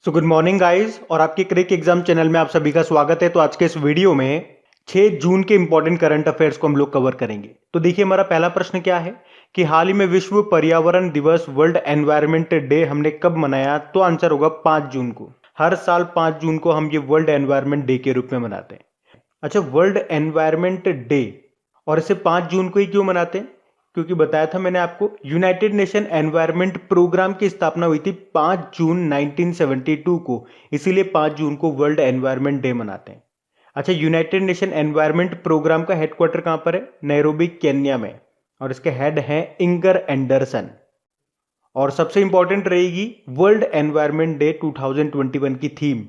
So good morning guys और आपके क्रिक exam channel में आप सभी का स्वागत है। तो आज के इस वीडियो में 6 जून के इंपॉर्टेंट करंट अफेयर्स को हम लोग कवर करेंगे। तो देखिए हमारा पहला प्रश्न क्या है कि हाल ही में विश्व पर्यावरण दिवस वर्ल्ड एनवायरनमेंट डे हमने कब मनाया? तो आंसर होगा 5 जून को। हर साल 5 जून को हम ये वर्ल्ड एनवायरनमेंट डे के रूप में मनाते हैं। अच्छा, वर्ल्ड एनवायरनमेंट डे और इसे 5 जून को ही क्यों मनाते हैं? क्योंकि बताया था मैंने आपको, यूनाइटेड नेशन एनवायरनमेंट प्रोग्राम की स्थापना हुई थी 5 जून 1972 को, इसीलिए 5 जून को वर्ल्ड एनवायरनमेंट डे मनाते हैं। अच्छा, यूनाइटेड नेशन एनवायरनमेंट प्रोग्राम का हेडक्वार्टर कहां पर है? नैरोबी, केन्या में, और इसके हेड हैं इंगर एंडरसन। और सबसे इंपॉर्टेंट रहेगी वर्ल्ड एनवायरनमेंट डे 2021 की थीम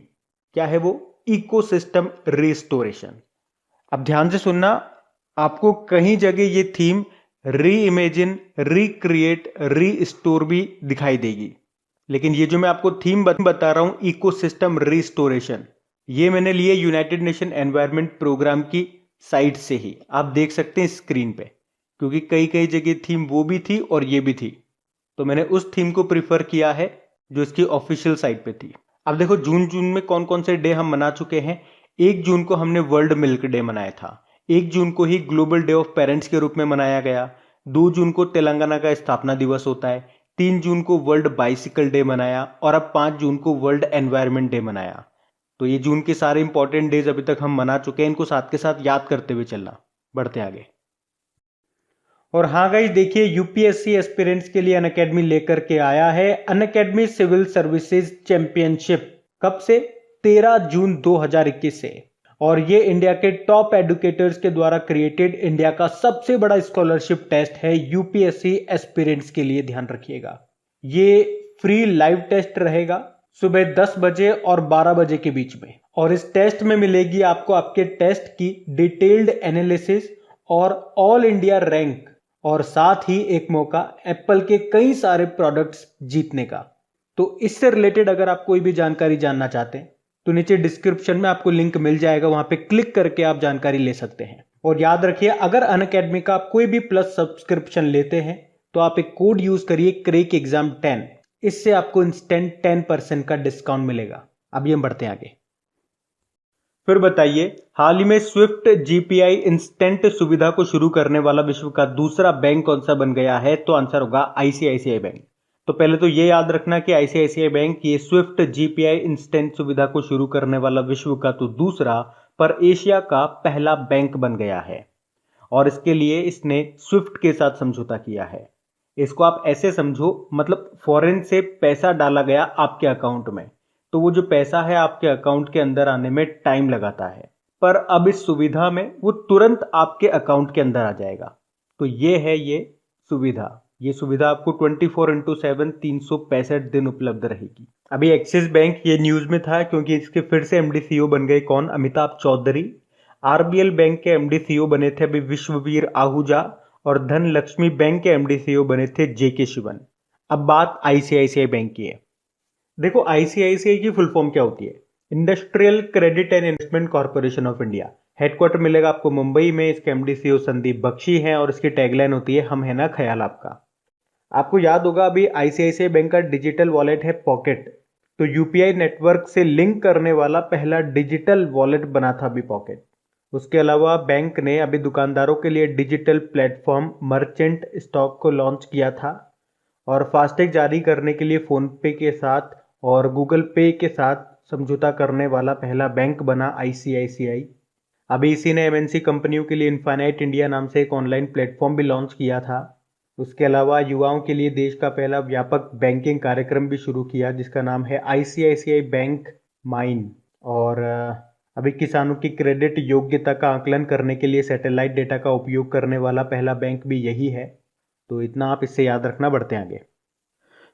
क्या है? वो इकोसिस्टम रिस्टोरेशन। अब ध्यान से सुनना, आपको कहीं जगह ये थीम री इमेजिन, रिक्रिएट, रीस्टोर भी दिखाई देगी, लेकिन ये जो मैं आपको थीम बता रहा हूं इकोसिस्टम रिस्टोरेशन, ये मैंने लिए यूनाइटेड नेशन एनवायरनमेंट प्रोग्राम की साइट से ही। आप देख सकते हैं स्क्रीन पे, क्योंकि कई कई जगह थीम वो भी थी और ये भी थी, तो मैंने उस थीम को प्रिफर किया है जो इसकी ऑफिशियल साइट पे थी। अब देखो जून में कौन कौन से डे हम मना चुके हैं। 1 जून को हमने वर्ल्ड मिल्क डे मनाया था। 1 जून को ही ग्लोबल डे ऑफ पेरेंट्स के रूप में मनाया गया। 2 जून को तेलंगाना का स्थापना दिवस होता है। 3 जून को वर्ल्ड बाइसिकल डे मनाया और अब 5 जून को वर्ल्ड एनवायरनमेंट डे मनाया। तो ये जून के सारे इंपॉर्टेंट डेज अभी तक हम मना चुके हैं, इनको साथ के साथ याद करते हुए चलना। बढ़ते आगे। और हाँ गाइस, देखिए यूपीएससी एस्पिरेंट्स के लिए अनअकैडमी लेकर के आया है अनअकैडमी सिविल सर्विसेज चैंपियनशिप। कब से? 13 जून 2021 से। और ये इंडिया के टॉप एडुकेटर्स के द्वारा क्रिएटेड इंडिया का सबसे बड़ा स्कॉलरशिप टेस्ट है यूपीएससी एस्पिरेंट्स के लिए, ध्यान रखिएगा। ये फ्री लाइव टेस्ट रहेगा सुबह 10 बजे और 12 बजे के बीच में, और इस टेस्ट में मिलेगी आपको आपके टेस्ट की डिटेल्ड एनालिसिस और ऑल इंडिया रैंक, और साथ ही एक मौका एप्पल के कई सारे प्रोडक्ट्स जीतने का। तो इससे रिलेटेड अगर आप कोई भी जानकारी जानना चाहते हैं तो नीचे डिस्क्रिप्शन में आपको लिंक मिल जाएगा, वहां पे क्लिक करके आप जानकारी ले सकते हैं। और याद रखिए, अगर अनअकैडमी का आप कोई भी प्लस सब्सक्रिप्शन लेते हैं तो आप एक कोड यूज करिए क्रेक एग्जाम 10, इससे आपको इंस्टेंट 10% का डिस्काउंट मिलेगा। अब ये बढ़ते हैं आगे। फिर बताइए, हाल ही में स्विफ्ट जीपीआई इंस्टेंट सुविधा को शुरू करने वाला विश्व का दूसरा बैंक कौन सा बन गया है? तो आंसर होगा आईसीआईसीआई बैंक। तो पहले तो ये याद रखना कि आईसीआईसीआई बैंक ये स्विफ्ट जीपीआई इंस्टेंट सुविधा को शुरू करने वाला विश्व का तो दूसरा, पर एशिया का पहला बैंक बन गया है। और इसके लिए इसने स्विफ्ट के साथ समझौता किया है। इसको आप ऐसे समझो, मतलब फॉरेन से पैसा डाला गया आपके अकाउंट में, तो वो जो पैसा है आपके अकाउंट के अंदर आने में टाइम लगाता है, पर अब इस सुविधा में वो तुरंत आपके अकाउंट के अंदर आ जाएगा। तो ये है ये सुविधा आपको 24/7 365 दिन उपलब्ध रहेगी। अभी एक्सिस बैंक ये न्यूज में था क्योंकि इसके फिर से एमडी सीईओ बन गए कौन? अमिताभ चौधरी। आरबीएल बैंक के एमडी सीईओ बने थे अभी विश्ववीर आहूजा, और धनलक्ष्मी बैंक के एमडी सीईओ बने थे जेके शिवन। अब बात आईसीआईसीआई बैंक की है। देखो आईसीआईसीआई की फुल फॉर्म क्या होती है? Industrial credit and investment corporation of India. Headquarter मिलेगा आपको मुंबई में। इसके एमडी सीईओ संदीप बख्शी हैं और इसकी टैगलाइन होती है हम है ना ख्याल आपका। आपको याद होगा अभी आईसीआईसीआई बैंक का डिजिटल वॉलेट है पॉकेट, तो यूपीआई नेटवर्क से लिंक करने वाला पहला डिजिटल वॉलेट बना था अभी पॉकेट। उसके अलावा बैंक ने अभी दुकानदारों के लिए डिजिटल प्लेटफॉर्म मर्चेंट स्टॉक को लॉन्च किया था, और फास्टैग जारी करने के लिए फोन पे के साथ और गूगल पे के साथ समझौता करने वाला पहला बैंक बना आईसीआईसीआई। अभी इसी ने एमएनसी कंपनियों के लिए इन्फाइनाइट इंडिया नाम से एक ऑनलाइन प्लेटफॉर्म भी लॉन्च किया था। उसके अलावा युवाओं के लिए देश का पहला व्यापक बैंकिंग कार्यक्रम भी शुरू किया जिसका नाम है आईसीआईसीआई बैंक माइन। और अभी किसानों की क्रेडिट योग्यता का आकलन करने के लिए सैटेलाइट डेटा का उपयोग करने वाला पहला बैंक भी यही है। तो इतना आप इससे याद रखना। बढ़ते हैं आगे।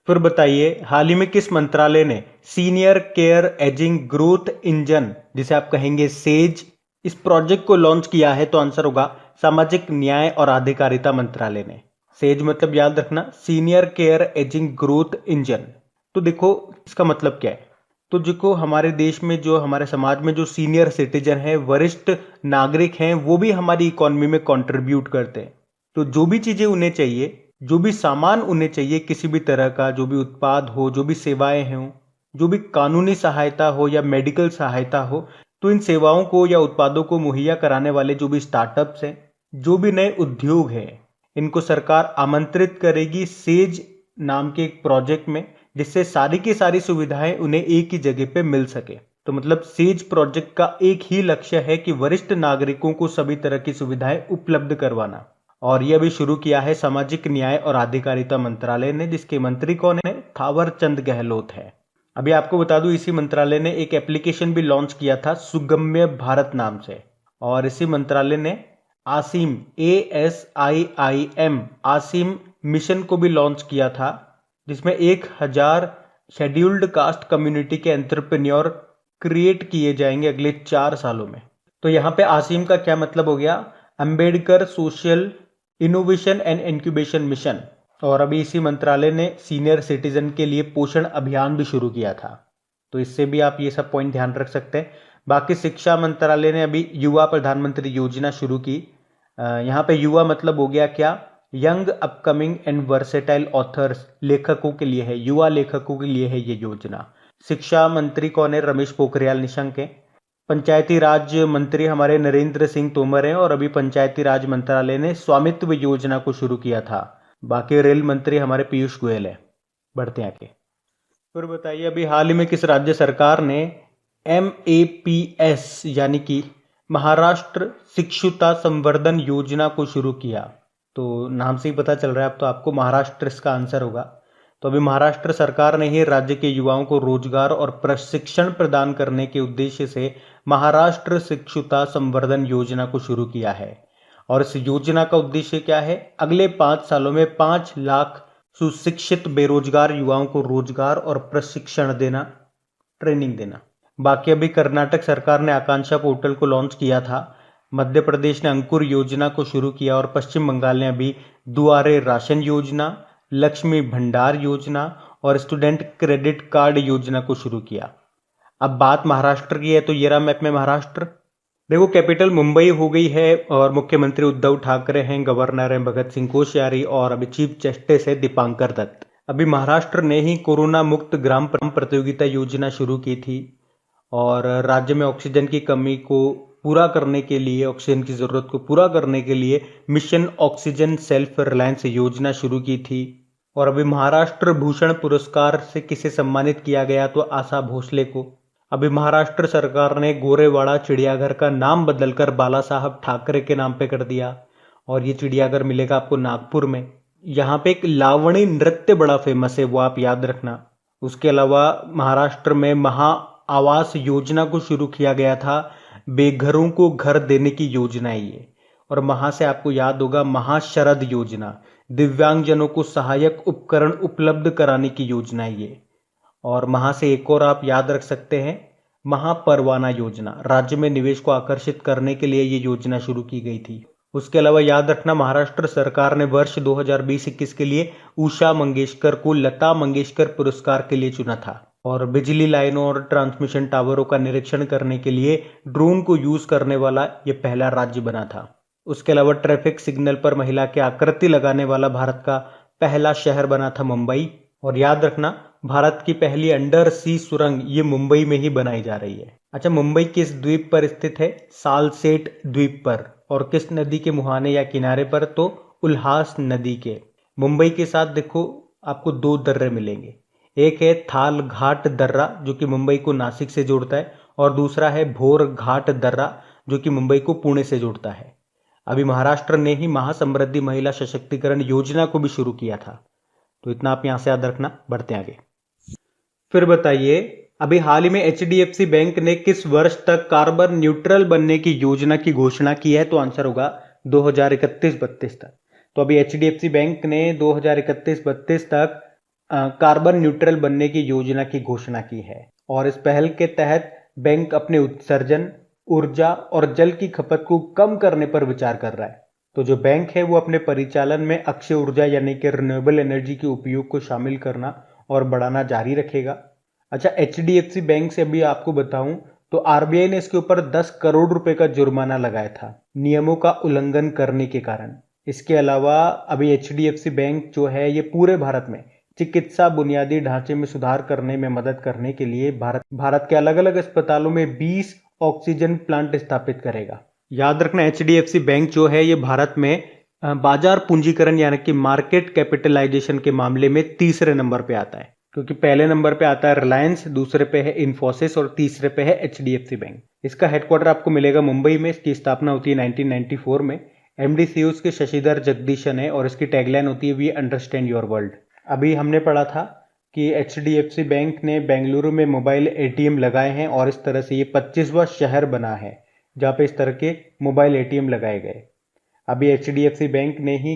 फिर बताइए, हाल ही में किस मंत्रालय ने senior care ageing growth engine, जिसे आप कहेंगे सेज, इस प्रोजेक्ट को लॉन्च किया है? तो आंसर होगा सामाजिक न्याय और अधिकारिता मंत्रालय ने। सेज मतलब याद रखना senior care ageing growth engine. तो देखो इसका मतलब क्या है? तो देखो हमारे देश में जो हमारे समाज में जो सीनियर सिटीजन है, वरिष्ठ नागरिक हैं, वो भी हमारी इकोनॉमी में कंट्रीब्यूट करते हैं। तो जो भी चीजें उन्हें चाहिए, जो भी सामान उन्हें चाहिए, किसी भी तरह का जो भी उत्पाद हो, जो भी सेवाएं हों, जो भी कानूनी सहायता हो या मेडिकल सहायता हो, तो इन सेवाओं को या उत्पादों को मुहैया कराने वाले जो भी स्टार्टअप्स हैं, जो भी नए उद्योग हैं, इनको सरकार आमंत्रित करेगी सेज नाम के एक प्रोजेक्ट में, जिससे सारी की सारी सुविधाएं उन्हें एक ही जगह पे मिल सके। तो मतलब सेज प्रोजेक्ट का एक ही लक्ष्य है कि वरिष्ठ नागरिकों को सभी तरह की सुविधाएं उपलब्ध करवाना। और यह भी शुरू किया है सामाजिक न्याय और अधिकारिता मंत्रालय ने, जिसके मंत्री कौन है? थावर चंद गहलोत है। अभी आपको बता दूं, इसी मंत्रालय ने एक एप्लीकेशन भी लॉन्च किया था सुगम्य भारत नाम से, और इसी मंत्रालय ने आसीम ASIIM आसीम मिशन को भी लॉन्च किया था, जिसमें 1000 शेड्यूल्ड कास्ट कम्युनिटी के एंटरप्रेन्योर क्रिएट किए जाएंगे अगले 4 सालों में। तो यहाँ पे आसीम का क्या मतलब हो गया? Ambedkar social innovation and incubation mission. और अभी इसी मंत्रालय ने सीनियर सिटीजन के लिए पोषण अभियान भी शुरू किया था, तो इससे भी आप ये सब पॉइंट ध्यान रख सकते हैं। बाकी शिक्षा मंत्रालय ने अभी युवा प्रधानमंत्री योजना शुरू की। यहाँ पे युवा मतलब हो गया क्या? Young upcoming and versatile authors, लेखकों के लिए है, युवा लेखकों के लिए है ये योजना। शिक्षा मंत्री कौन है? रमेश पोखरियाल निशंक है। पंचायती राज मंत्री हमारे नरेंद्र सिंह तोमर हैं, और अभी पंचायती राज मंत्रालय ने स्वामित्व योजना को शुरू किया था। बाकी रेल मंत्री हमारे पीयूष गोयल है। बढ़ते हैं आगे। फिर बताइए, अभी हाल ही में किस राज्य सरकार ने MAPS यानी कि महाराष्ट्र शिक्षुता संवर्धन योजना को शुरू किया? तो नाम से ही पता चल रहा है अब तो आपको, महाराष्ट्र इसका आंसर होगा। तो अभी महाराष्ट्र सरकार ने ही राज्य के युवाओं को रोजगार और प्रशिक्षण प्रदान करने के उद्देश्य से महाराष्ट्र शिक्षुता संवर्धन योजना को शुरू किया है। और इस योजना का उद्देश्य क्या है? अगले 5 सालों में 5 लाख सुशिक्षित बेरोजगार युवाओं को रोजगार और प्रशिक्षण देना, ट्रेनिंग देना। बाकी अभी कर्नाटक सरकार ने आकांक्षा पोर्टल को लॉन्च किया था, मध्य प्रदेश ने अंकुर योजना को शुरू किया, और पश्चिम बंगाल ने अभी दुआरे राशन योजना, लक्ष्मी भंडार योजना और स्टूडेंट क्रेडिट कार्ड योजना को शुरू किया। अब बात महाराष्ट्र की है, तो ये रहा मैप में महाराष्ट्र। देखो, कैपिटल मुंबई हो गई है, और मुख्यमंत्री उद्धव ठाकरे हैं, गवर्नर हैं भगत सिंह कोश्यारी, और अभी चीफ जस्टिस है दीपांकर दत्त। अभी महाराष्ट्र ने ही कोरोना मुक्त ग्राम प्रतियोगिता योजना शुरू की थी, और राज्य में ऑक्सीजन की कमी को पूरा करने के लिए, ऑक्सीजन की जरूरत को पूरा करने के लिए मिशन ऑक्सीजन सेल्फ रिलायंस योजना शुरू की थी। और अभी महाराष्ट्र भूषण पुरस्कार से किसे सम्मानित किया गया? तो आशा भोसले को। अभी महाराष्ट्र सरकार ने गोरेवाड़ा चिड़ियाघर का नाम बदलकर बाला साहब ठाकरे के नाम पे कर दिया, और ये चिड़ियाघर मिलेगा आपको नागपुर में। यहाँ पे एक लावणी नृत्य बड़ा फेमस है, वो आप याद रखना। उसके अलावा महाराष्ट्र में महा आवास योजना को शुरू किया गया था, बेघरों को घर देने की योजना है ये। और महा से आपको याद होगा महाशरद योजना, दिव्यांगजनों को सहायक उपकरण उपलब्ध कराने की योजना है ये। और महा से एक और आप याद रख सकते हैं, महापरवाना योजना, राज्य में निवेश को आकर्षित करने के लिए ये योजना शुरू की गई थी। उसके अलावा याद रखना, महाराष्ट्र सरकार ने वर्ष 2020-21 के लिए उषा मंगेशकर को लता मंगेशकर पुरस्कार के लिए चुना था। और बिजली लाइनों और ट्रांसमिशन टावरों का निरीक्षण करने के लिए ड्रोन को यूज करने वाला ये पहला राज्य बना था। उसके अलावा ट्रैफिक सिग्नल पर महिला की आकृति लगाने वाला भारत का पहला शहर बना था मुंबई। और याद रखना, भारत की पहली अंडर सी सुरंग ये मुंबई में ही बनाई जा रही है। अच्छा, मुंबई किस द्वीप पर स्थित है? सालसेट द्वीप पर। और किस नदी के मुहाने या किनारे पर? तो उल्हास नदी के। मुंबई के साथ देखो आपको 2 दर्रे मिलेंगे, एक है थाल घाट दर्रा जो कि मुंबई को नासिक से जोड़ता है, और दूसरा है भोर घाट दर्रा जो कि मुंबई को पुणे से जोड़ता है। अभी महाराष्ट्र ने ही महासमृद्धि महिला सशक्तिकरण योजना को भी शुरू किया था। तो इतना आप यहां से याद रखना। बढ़ते आगे। फिर बताइए, अभी हाल ही में HDFC बैंक ने किस वर्ष तक कार्बन न्यूट्रल बनने की योजना की घोषणा की है? तो आंसर होगा 2031-32 तक। तो अभी HDFC बैंक ने 2031-32 तक कार्बन न्यूट्रल बनने की योजना की घोषणा की है। और इस पहल के तहत बैंक अपने उत्सर्जन, ऊर्जा और जल की खपत को कम करने पर विचार कर रहा है। तो जो बैंक है वो अपने परिचालन में अक्षय ऊर्जा यानी कि रिन्यूएबल एनर्जी के उपयोग को शामिल करना और बढ़ाना जारी रखेगा। अच्छा, HDFC बैंक से अभी आपको बताऊं तो RBI ने इसके ऊपर 10 करोड़ रुपए का जुर्माना लगाया था नियमों का उल्लंघन करने के कारण। इसके अलावा अभी HDFC बैंक जो है ये पूरे भारत में चिकित्सा बुनियादी ढांचे में सुधार करने में मदद करने के लिए भारत के अलग अलग अस्पतालों में 20 ऑक्सीजन प्लांट स्थापित करेगा। याद रखना, एचडीएफसी बैंक जो है ये भारत में बाजार पूंजीकरण यानी कि मार्केट कैपिटलाइजेशन के मामले में तीसरे नंबर पे आता है, क्योंकि पहले नंबर पे आता है रिलायंस, दूसरे पे है इन्फोसिस और तीसरे पे है एचडीएफसी बैंक। इसका हेडक्वार्टर आपको मिलेगा मुंबई में। इसकी स्थापना होती है 1994 में। एमडी सीईओ इसके शशिधर जगदीशन है और इसकी टैगलाइन होती है वी अंडरस्टैंड योर वर्ल्ड। अभी हमने पढ़ा था कि एचडीएफसी बैंक ने बेंगलुरु में मोबाइल एटीएम लगाए हैं और इस तरह से ये 25वां शहर बना है जहाँ पे इस तरह के मोबाइल एटीएम लगाए गए। अभी एचडीएफसी बैंक ने ही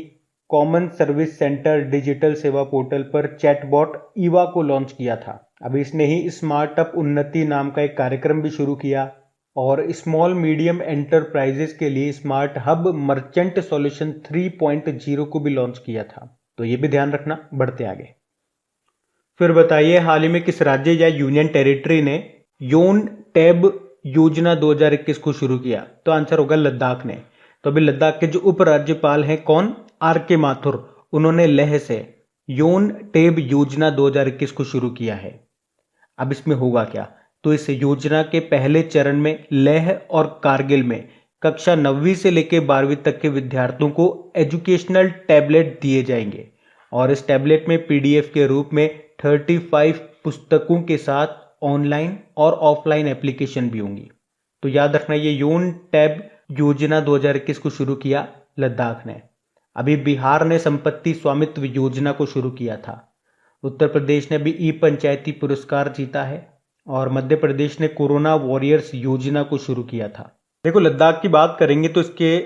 कॉमन सर्विस सेंटर डिजिटल सेवा पोर्टल पर चैटबॉट ईवा को लॉन्च किया था। अभी इसने ही स्मार्ट अप उन्नति नाम का एक कार्यक्रम भी शुरू किया और स्मॉल मीडियम एंटरप्राइजेस के लिए स्मार्ट हब मर्चेंट सॉल्यूशन 3.0 को भी लॉन्च किया था। तो ये भी ध्यान रखना। बढ़ते आगे। फिर बताइए, हाल ही में किस राज्य या यूनियन टेरिटरी ने योन टैब योजना 2021 को शुरू किया? तो आंसर होगा लद्दाख ने। तो अभी लद्दाख के जो उपराज्यपाल हैं कौन? आर के माथुर। उन्होंने लेह से योन टेब योजना 2021 को शुरू किया है। अब इसमें होगा क्या? तो इस योजना के पहले चरण में लेह और कारगिल में कक्षा 9वीं से लेकर 12वीं तक के विद्यार्थियों को एजुकेशनल टैबलेट दिए जाएंगे और इस टैबलेट में पीडीएफ के रूप में 35 पुस्तकों के साथ ऑनलाइन और ऑफलाइन एप्लीकेशन भी होंगी। तो याद रखना, ये योन टैब योजना 2021 को शुरू किया लद्दाख ने। अभी बिहार ने संपत्ति स्वामित्व योजना को शुरू किया था। उत्तर प्रदेश ने भी ई पंचायती पुरस्कार जीता है और मध्य प्रदेश ने कोरोना वॉरियर्स योजना को शुरू किया था। देखो, लद्दाख की बात करेंगे तो इसके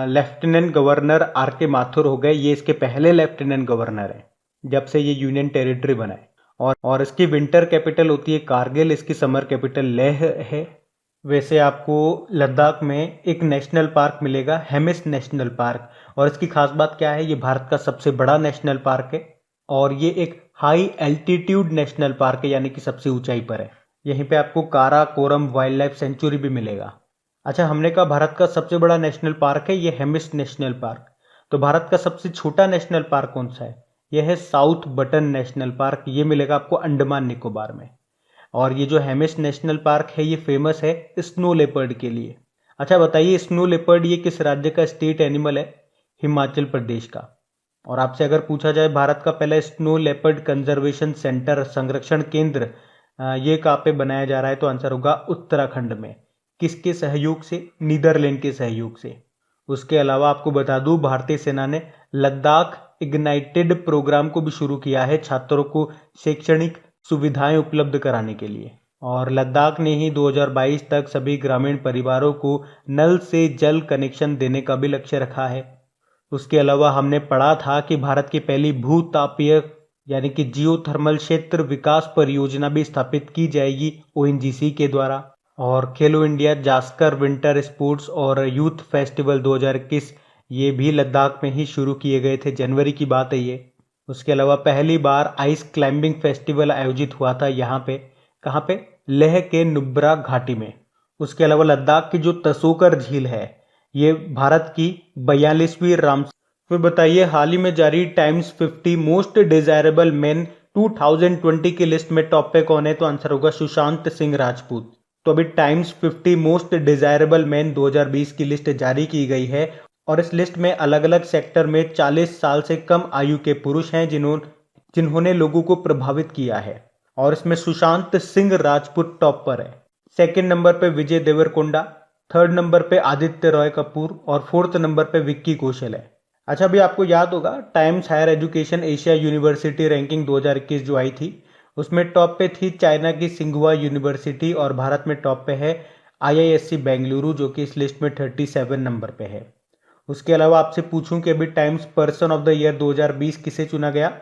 लेफ्टिनेंट गवर्नर आर के माथुर हो गए। ये इसके पहले लेफ्टिनेंट गवर्नर है जब से ये यूनियन टेरिटरी बना है। और इसकी विंटर कैपिटल होती है कारगिल, इसकी समर कैपिटल लेह है। वैसे आपको लद्दाख में एक नेशनल पार्क मिलेगा, हेमिस नेशनल पार्क, और इसकी खास बात क्या है? ये भारत का सबसे बड़ा नेशनल पार्क है और ये एक हाई एल्टीट्यूड नेशनल पार्क है, यानी कि सबसे ऊंचाई पर है। यहीं पे आपको काराकोरम वाइल्ड लाइफ सेंचुरी भी मिलेगा। अच्छा, हमने कहा भारत का सबसे बड़ा नेशनल पार्क है ये हेमिस नेशनल पार्क। तो भारत का सबसे छोटा नेशनल पार्क कौन सा है? यह है साउथ बटन नेशनल पार्क। ये मिलेगा आपको अंडमान निकोबार में। और ये जो हेमिस नेशनल पार्क है ये फेमस है स्नो लेपर्ड के लिए। अच्छा बताइए, स्नो लेपर्ड ये किस राज्य का स्टेट एनिमल है? हिमाचल प्रदेश का। और आपसे अगर पूछा जाए भारत का पहला स्नो लेपर्ड कंजर्वेशन सेंटर संरक्षण केंद्र ये कहाँ पे बनाया जा रहा है? तो आंसर होगा उत्तराखंड में। किसके सहयोग से? नीदरलैंड के सहयोग से। उसके अलावा आपको बता दूं, भारतीय सेना ने लद्दाख इग्नाइटेड प्रोग्राम को भी शुरू किया है छात्रों को शैक्षणिक सुविधाएं उपलब्ध कराने के लिए। और लद्दाख ने ही 2022 तक सभी ग्रामीण परिवारों को नल से जल कनेक्शन देने का भी लक्ष्य रखा है। उसके अलावा हमने पढ़ा था कि भारत की पहली भूतापीय यानी कि जियोथर्मल क्षेत्र विकास परियोजना भी स्थापित की जाएगी ओएनजीसी के द्वारा। और खेलो इंडिया जास्कर विंटर स्पोर्ट्स और यूथ फेस्टिवल 2021 ये भी लद्दाख में ही शुरू किए गए थे। जनवरी की बात है ये। उसके अलावा पहली बार आइस क्लाइंबिंग फेस्टिवल आयोजित हुआ था यहाँ पे। कहाँ पे? लेह के नुब्रा घाटी में। उसके अलावा लद्दाख की जो तसोकर झील है ये भारत की 42वीं फिर बताइए, हाल ही में जारी टाइम्स 50 मोस्ट डिजायरेबल मेन 2020 की लिस्ट में टॉप पे कौन है? तो आंसर होगा सुशांत सिंह राजपूत। तो अभी टाइम्स 50 मोस्ट डिजायरेबल मेन 2020 की लिस्ट जारी की गई है और इस लिस्ट में अलग अलग सेक्टर में 40 साल से कम आयु के पुरुष हैं जिन्होंने लोगों को प्रभावित किया है। और इसमें सुशांत सिंह राजपूत टॉप पर है। सेकंड नंबर पे विजय देवरकोंडा, थर्ड नंबर पे आदित्य रॉय कपूर और फोर्थ नंबर पे विक्की कौशल है। अच्छा, अभी आपको याद होगा Times Higher Education Asia University ranking 2021 जो आई थी उसमें टॉप पे थी चाइना की सिंघुआ यूनिवर्सिटी और भारत में टॉप पे है आईआईएससी बेंगलुरु जो कि इस लिस्ट में 37 नंबर पे है। उसके अलावा आपसे पूछूं कि अभी times person of the year 2020 किसे चुना गया?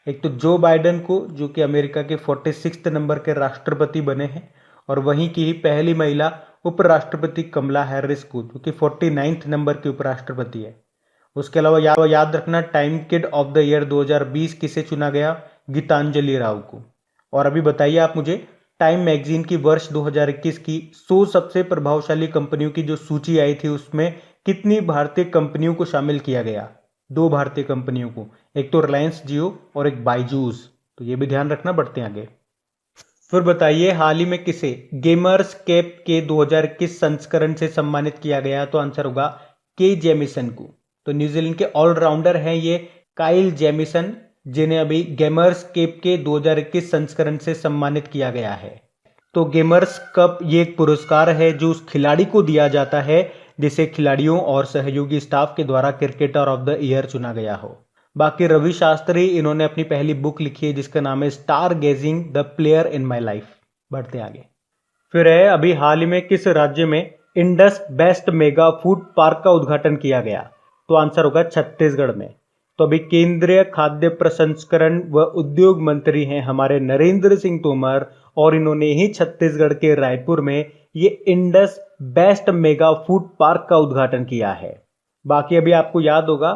एक तो जो बाइडेन को, जो कि अमेरिका के 46 नंबर के राष्ट्रपति बने हैं, और वहीं की ही पहली महिला उपराष्ट्रपति कमला हैरिस को, जो कि 49 नंबर की उपराष्ट्रपति है। उसके अलावा याद रखना time kid of the year 2020 किसे चुना गया? गीतांजलि राव को। और अभी बताइए आप मुझे, टाइम मैगजीन की वर्ष 2021 की 100 सबसे प्रभावशाली कंपनियों की जो सूची आई थी उसमें कितनी भारतीय कंपनियों को शामिल किया गया? 2 भारतीय कंपनियों को, एक तो रिलायंस जियो और एक बायजूस। तो ये भी ध्यान रखना। बढ़ते हैं आगे। फिर बताइए हाल ही में किसे गेमर्स कैप के 2021 संस्करण से सम्मानित किया गया? तो आंसर होगा के जेमिसन को। तो न्यूजीलैंड के ऑलराउंडर हैं ये काइल जेमिसन, जिन्हें अभी गेमर्स कैप के 2021 संस्करण से सम्मानित किया गया है। तो गेमर्स कप ये एक पुरस्कार है जो उस खिलाड़ी को दिया जाता है जिसे खिलाड़ियों और सहयोगी स्टाफ के द्वारा क्रिकेटर ऑफ द ईयर चुना गया हो। बाकी रवि शास्त्री, इन्होंने अपनी पहली बुक लिखी है जिसका नाम है star gazing the player in my life. बढ़ते आगे। फिर है अभी हाल ही में किस राज्य में Indus best mega food park का उद्घाटन किया गया? तो आंसर होगा छत्तीसगढ़ में। तो अभी केंद्रीय खाद्य प्रसंस्करण व उद्योग मंत्री हैं हमारे नरेंद्र सिंह तोमर, और इन्होंने ही छत्तीसगढ़ के रायपुर में ये Indus best mega food park का उद्घाटन किया है। बाकी अभी आपको याद होगा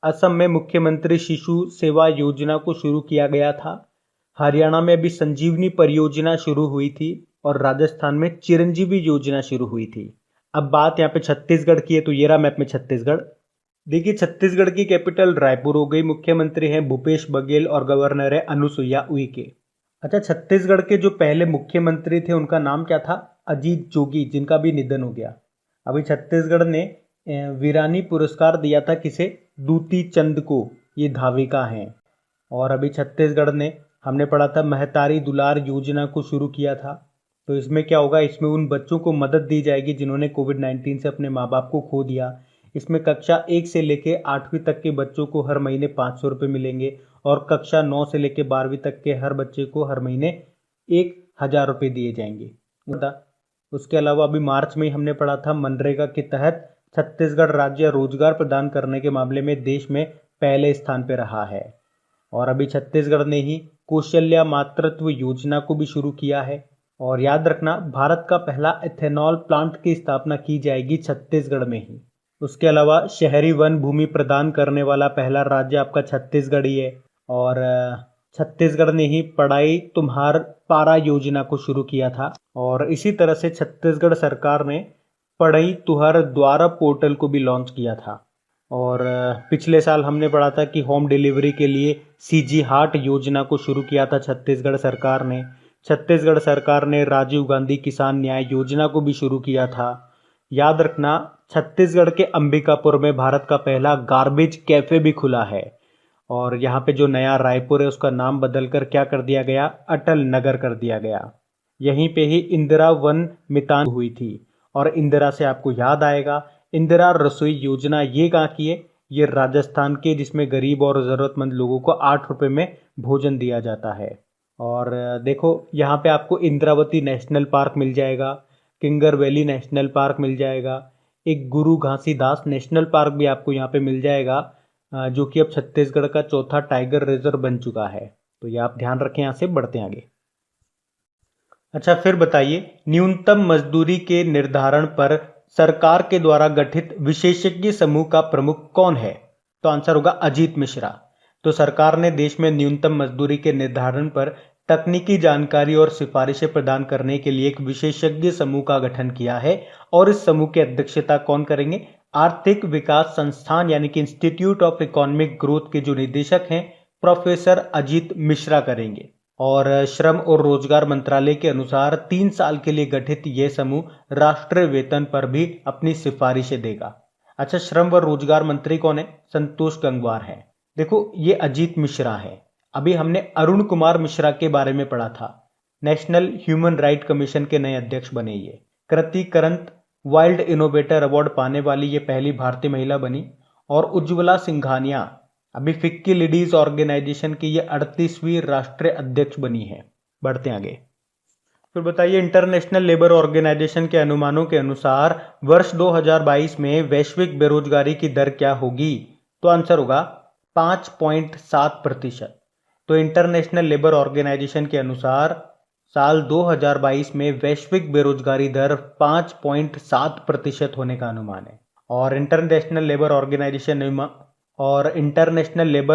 असम में मुख्यमंत्री शिशु सेवा योजना को शुरू किया गया था, हरियाणा में अभी संजीवनी परियोजना शुरू हुई थी, और राजस्थान में चिरंजीवी योजना शुरू हुई थी। अब बात यहाँ पे छत्तीसगढ़ की है, तो ये रहा मैप में छत्तीसगढ़। देखिए छत्तीसगढ़ की कैपिटल रायपुर हो गई, मुख्यमंत्री हैं भूपेश बघेल और गवर्नर है अनुसुईया उइके। अच्छा, छत्तीसगढ़ के जो पहले मुख्यमंत्री थे उनका नाम क्या था? अजीत जोगी, जिनका भी निधन हो गया। अभी छत्तीसगढ़ ने वीरानी पुरस्कार दिया था किसे? दूती चंद को, ये धाविका हैं। और अभी छत्तीसगढ़ ने, हमने पढ़ा था, महतारी दुलार योजना को शुरू किया था। तो इसमें क्या होगा? इसमें उन बच्चों को मदद दी जाएगी जिन्होंने कोविड-19 से अपने माँ बाप को खो दिया। इसमें कक्षा 1 से लेके 8वीं तक के बच्चों को हर महीने 500 रुपये मिलेंगे, और कक्षा 9 से लेके 12वीं तक के हर बच्चे को हर महीने 1000 रुपये दिए जाएंगे। उसके अलावा अभी मार्च में हमने पढ़ा था मनरेगा के तहत छत्तीसगढ़ राज्य रोजगार प्रदान करने के मामले में देश में पहले स्थान पर रहा है। और अभी छत्तीसगढ़ ने ही कौशल्या मातृत्व योजना को भी शुरू किया है। और याद रखना, भारत का पहला एथेनॉल प्लांट की स्थापना की जाएगी छत्तीसगढ़ में ही। उसके अलावा शहरी वन भूमि प्रदान करने वाला पहला राज्य आपका छत्तीसगढ़ ही है। और छत्तीसगढ़ ने ही पढ़ाई तुम्हार पारा योजना को शुरू किया था। और इसी तरह से छत्तीसगढ़ सरकार ने पढ़ई तुहर द्वारा पोर्टल को भी लॉन्च किया था। और पिछले साल हमने पढ़ा था कि होम डिलीवरी के लिए सीजी हार्ट योजना को शुरू किया था छत्तीसगढ़ सरकार ने। छत्तीसगढ़ सरकार ने राजीव गांधी किसान न्याय योजना को भी शुरू किया था। याद रखना, छत्तीसगढ़ के अंबिकापुर में भारत का पहला गार्बेज कैफे भी खुला है। और यहाँ पे जो नया रायपुर है उसका नाम बदलकर क्या कर दिया गया? अटल नगर कर दिया गया। यहीं पे ही इंदिरा वन मितान हुई थी। और इंदिरा से आपको याद आएगा, इंदिरा रसोई योजना ये कहाँ की है? ये राजस्थान के, जिसमें गरीब और ज़रूरतमंद लोगों को 8 रुपये में भोजन दिया जाता है। और देखो यहाँ पे आपको इंद्रावती नेशनल पार्क मिल जाएगा, किंगर वैली नेशनल पार्क मिल जाएगा, एक गुरु घासीदास नेशनल पार्क भी आपको यहाँ पे मिल जाएगा, जो कि अब छत्तीसगढ़ का चौथा टाइगर रिजर्व बन चुका है। तो ये आप ध्यान रखें। यहाँ से बढ़ते हैं आगे। अच्छा, फिर बताइए न्यूनतम मजदूरी के निर्धारण पर सरकार के द्वारा गठित विशेषज्ञ समूह का प्रमुख कौन है? तो आंसर होगा अजीत मिश्रा। तो सरकार ने देश में न्यूनतम मजदूरी के निर्धारण पर तकनीकी जानकारी और सिफारिशें प्रदान करने के लिए एक विशेषज्ञ समूह का गठन किया है। और इस समूह की अध्यक्षता कौन करेंगे? आर्थिक विकास संस्थान यानी कि इंस्टीट्यूट ऑफ इकोनॉमिक ग्रोथ के जो निदेशक हैं प्रोफेसर अजीत मिश्रा करेंगे। और श्रम और रोजगार मंत्रालय के अनुसार 3 साल के लिए गठित यह समूह राष्ट्रीय वेतन पर भी अपनी सिफारिशें देगा। अच्छा, श्रम व रोजगार मंत्री कौन है? संतोष गंगवार है। देखो, ये अजीत मिश्रा है। अभी हमने अरुण कुमार मिश्रा के बारे में पढ़ा था, नेशनल ह्यूमन राइट कमीशन के नए अध्यक्ष बने ये। कृति करंत वाइल्ड इनोवेटर अवार्ड पाने वाली ये पहली भारतीय महिला बनी। और उज्ज्वला सिंघानिया अभी फिक्की लेडीज ऑर्गेनाइजेशन की ये 38वीं राष्ट्रीय अध्यक्ष बनी है। बढ़ते आगे। फिर बताइए इंटरनेशनल लेबर ऑर्गेनाइजेशन के अनुमानों के अनुसार वर्ष 2022 में वैश्विक बेरोजगारी की दर क्या होगी? तो आंसर होगा 5.7%। तो इंटरनेशनल लेबर ऑर्गेनाइजेशन के अनुसार साल 2022 में वैश्विक बेरोजगारी दर 5.7% होने का अनुमान है। और इंटरनेशनल लेबर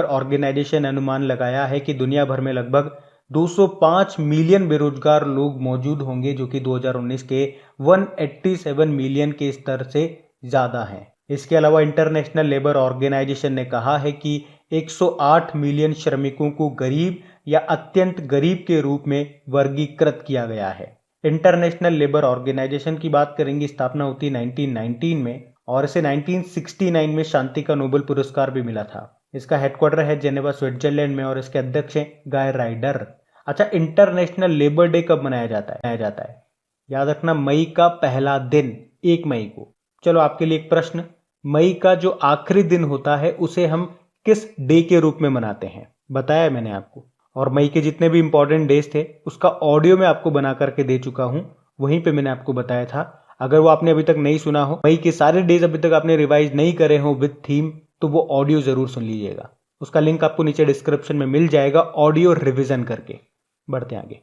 ऑर्गेनाइजेशन अनुमान लगाया है कि दुनिया भर में लगभग 205 मिलियन बेरोजगार लोग मौजूद होंगे, जो कि 2019 के 187 मिलियन के स्तर से ज़्यादा हैं। इसके अलावा इंटरनेशनल लेबर ऑर्गेनाइजेशन ने कहा है कि 108 मिलियन श्रमिकों को गरीब या अत्यंत गरीब के रूप में वर्गीकृत किया गया है। इंटरनेशनल लेबर ऑर्गेनाइजेशन की बात करेंगे, स्थापना होती है 1919 में और इसे 1969 में शांति का नोबेल पुरस्कार भी मिला था। इसका हेडक्वार्टर है जेनेवा स्विट्जरलैंड में और इसके अध्यक्ष हैं गाय राइडर। अच्छा, इंटरनेशनल लेबर डे कब मनाया जाता है? याद रखना, मई का पहला दिन, 1 मई को। चलो आपके लिए एक प्रश्न, मई का जो आखिरी दिन होता है उसे हम किस डे के रूप में मनाते हैं? बताया है मैंने आपको। और मई के जितने भी इंपॉर्टेंट डेज थे उसका ऑडियो मैं आपको बना करके दे चुका हूं, वहीं पे मैंने आपको बताया था। अगर वो आपने अभी तक नहीं सुना हो, मई के सारे डेज अभी तक आपने रिवाइज नहीं करे हो विद थीम, तो वो ऑडियो जरूर सुन लीजिएगा। उसका लिंक आपको नीचे डिस्क्रिप्शन में मिल जाएगा, ऑडियो रिविजन करके। बढ़ते आगे।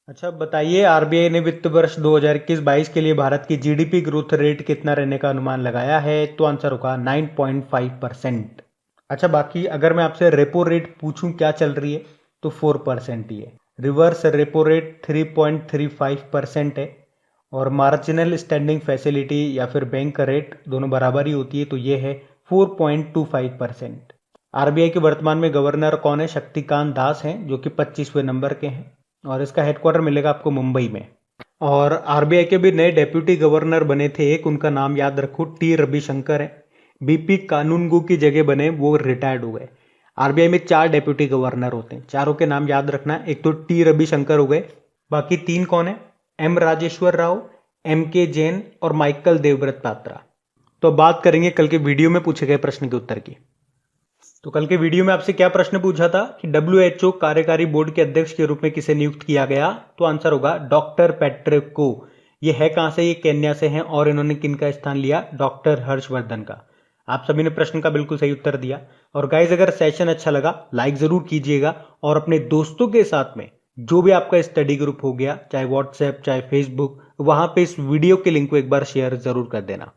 अच्छा बताइए, आरबीआई ने वित्त वर्ष 2021-22 के लिए भारत की जीडीपी ग्रोथ रेट कितना रहने का अनुमान लगाया है? तो आंसर होगा 9.5%। अच्छा, बाकी अगर मैं आपसे रेपो रेट पूछूं क्या चल रही है, तो 4% ही है। रिवर्स रेपो रेट 3.35% है और मार्जिनल स्टैंडिंग फैसिलिटी या फिर बैंक का रेट दोनों बराबर ही होती है, तो ये है 4.25%। आरबीआई के वर्तमान में गवर्नर कौन है? शक्तिकांत दास हैं, जो कि 25वें नंबर के हैं और इसका हेडक्वार्टर मिलेगा आपको मुंबई में। और आरबीआई के भी नए डेप्यूटी गवर्नर बने थे एक, उनका नाम याद रखो, टी रविशंकर है। बीपी कानूनगो की जगह बने, वो रिटायर्ड हो गए। आरबीआई में 4 डेप्यूटी गवर्नर होते हैं, चारों के नाम याद रखना। एक तो टी रविशंकर हो गए, बाकी 3 कौन है? एम राजेश्वर राव, एम के जैन और माइकल देवव्रत पात्रा। तो बात करेंगे कल के वीडियो में पूछे गए प्रश्न के उत्तर की। तो कल के वीडियो में आपसे क्या प्रश्न पूछा था कि WHO कार्यकारी बोर्ड के अध्यक्ष के रूप में किसे नियुक्त किया गया? तो आंसर होगा डॉक्टर पैट्रिक को। ये है कहां से? ये केन्या से हैं और इन्होंने किनका स्थान लिया? डॉक्टर हर्षवर्धन का। आप सभी ने प्रश्न का बिल्कुल सही उत्तर दिया। और गाइज, अगर सेशन अच्छा लगा लाइक जरूर कीजिएगा और अपने दोस्तों के साथ में जो भी आपका स्टडी ग्रुप हो गया, चाहे व्हाट्सएप चाहे फेसबुक, वहां पे इस वीडियो के लिंक को एक बार शेयर जरूर कर देना।